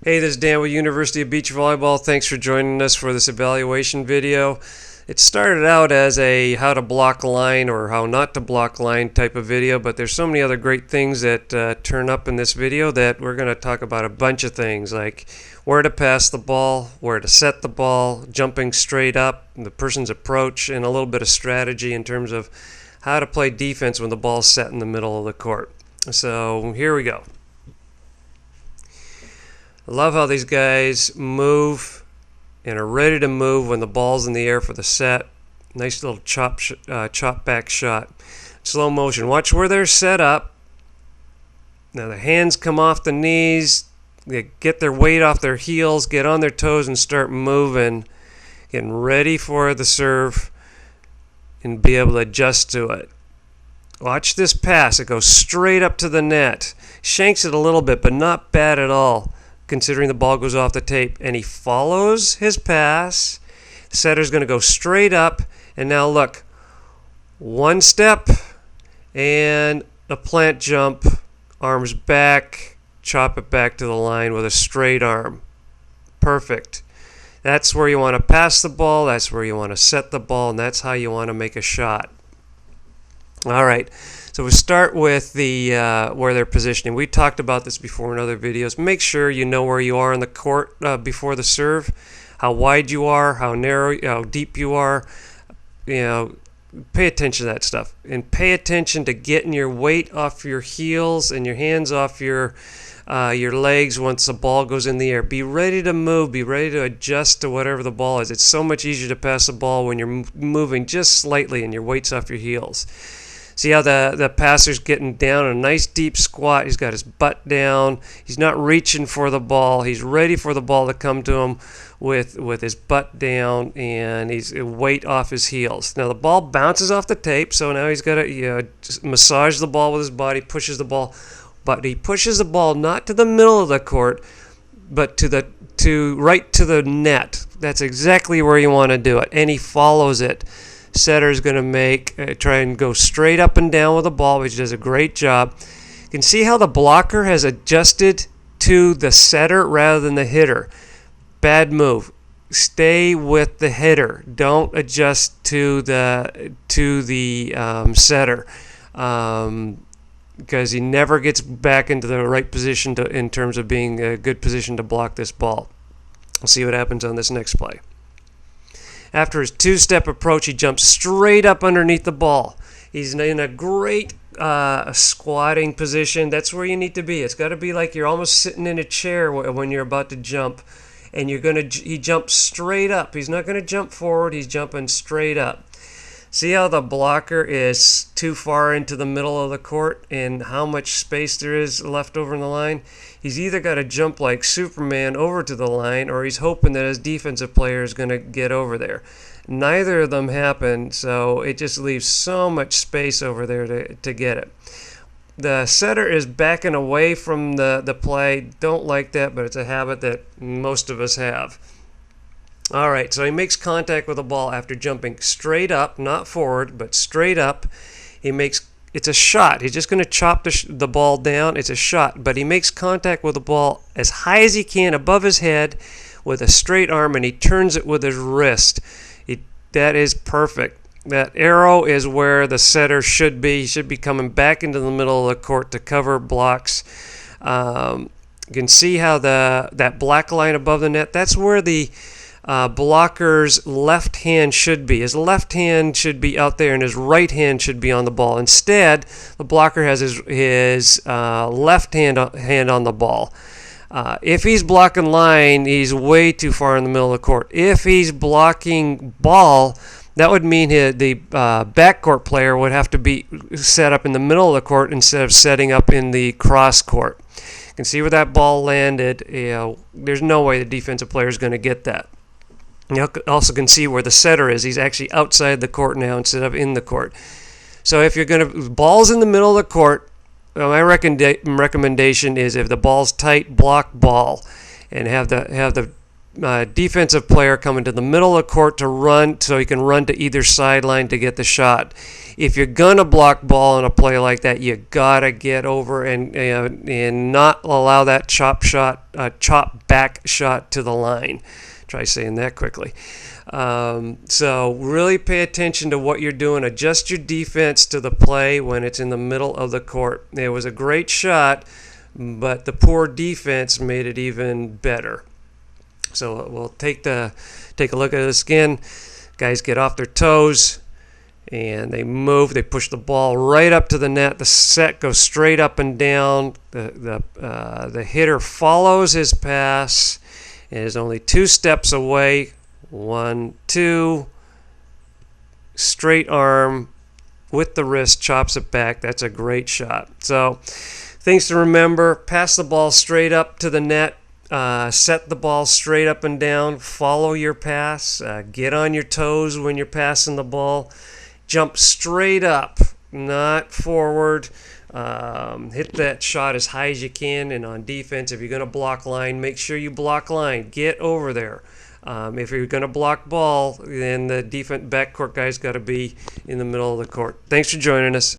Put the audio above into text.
Hey, this is Dan with University of Beach Volleyball. Thanks for joining us for this evaluation video. It started out as a how to block line or how not to block line type of video, but there's so many other great things that turn up in this video that we're going to talk about a bunch of things like where to pass the ball, where to set the ball, jumping straight up, the person's approach, and a little bit of strategy in terms of how to play defense when the ball's set in the middle of the court. So here we go. I love how these guys move and are ready to move when the ball's in the air for the set. Nice little chop back shot. Slow motion. Watch where they're set up. Now the hands come off the knees. They get their weight off their heels, get on their toes and start moving, getting ready for the serve and be able to adjust to it. Watch this pass. It goes straight up to the net. Shanks it a little bit, but not bad at all, considering the ball goes off the tape, and he follows his pass. The setter's going to go straight up, and now look, one step and a plant jump, arms back, chop it back to the line with a straight arm. Perfect. That's where you want to pass the ball, that's where you want to set the ball, and that's how you want to make a shot. All right, so we start with the where they're positioning. We talked about this before in other videos. Make sure you know where you are in the court before the serve, how wide you are, how narrow, how deep you are. You know, pay attention to that stuff, and pay attention to getting your weight off your heels and your hands off your legs once the ball goes in the air. Be ready to move. Be ready to adjust to whatever the ball is. It's so much easier to pass the ball when you're moving just slightly and your weight's off your heels. See how the passer's getting down a nice deep squat. He's got his butt down. He's not reaching for the ball. He's ready for the ball to come to him with his butt down and he's weight off his heels. Now the ball bounces off the tape, so now he's got to just massage the ball with his body, pushes the ball, but he pushes the ball not to the middle of the court, but right to the net. That's exactly where you want to do it, and he follows it. Setter is going to try and go straight up and down with the ball, which does a great job. You can see how the blocker has adjusted to the setter rather than the hitter. Bad move. Stay with the hitter. Don't adjust to the setter because he never gets back into the right position in terms of being a good position to block this ball. We'll see what happens on this next play. After his two-step approach, he jumps straight up underneath the ball. He's in a great squatting position. That's where you need to be. It's got to be like you're almost sitting in a chair when you're about to jump, and he jumps straight up. He's not going to jump forward. He's jumping straight up. See how the blocker is too far into the middle of the court and how much space there is left over in the line? He's either got to jump like Superman over to the line, or he's hoping that his defensive player is going to get over there. Neither of them happen, so it just leaves so much space over there to get it. The setter is backing away from the play. Don't like that, but it's a habit that most of us have. All right, so he makes contact with the ball after jumping straight up, not forward, but straight up. It's a shot. He's just going to chop the ball down. It's a shot, but he makes contact with the ball as high as he can above his head with a straight arm, and he turns it with his wrist. That is perfect. That arrow is where the setter should be. He should be coming back into the middle of the court to cover blocks. You can see how that black line above the net, that's where the blocker's left hand should be. His left hand should be out there and his right hand should be on the ball. Instead, the blocker has his left hand on the ball. If he's blocking line, he's way too far in the middle of the court. If he's blocking ball, that would mean the backcourt player would have to be set up in the middle of the court instead of setting up in the cross court. You can see where that ball landed. There's no way the defensive player is going to get that. You also can see where the setter is. He's actually outside the court now instead of in the court. So if you're going to ball's in the middle of the court, my recommendation is if the ball's tight, block ball, and have the defensive player coming to the middle of the court to run, so he can run to either sideline to get the shot. If you're gonna block ball in a play like that, you gotta get over and not allow that chop back shot to the line. Try saying that quickly. So really pay attention to what you're doing. Adjust your defense to the play when it's in the middle of the court. It was a great shot, but the poor defense made it even better. So we'll take a look at this again. Guys get off their toes and they move. They push the ball right up to the net. The set goes straight up and down. The hitter follows his pass and is only 2 steps away. 1, 2. Straight arm with the wrist, chops it back. That's a great shot. So things to remember: pass the ball straight up to the net. Set the ball straight up and down. Follow your pass. Get on your toes when you're passing the ball. Jump straight up, not forward. Hit that shot as high as you can. And on defense, if you're going to block line, make sure you block line. Get over there. If you're going to block ball, then the backcourt guy's got to be in the middle of the court. Thanks for joining us.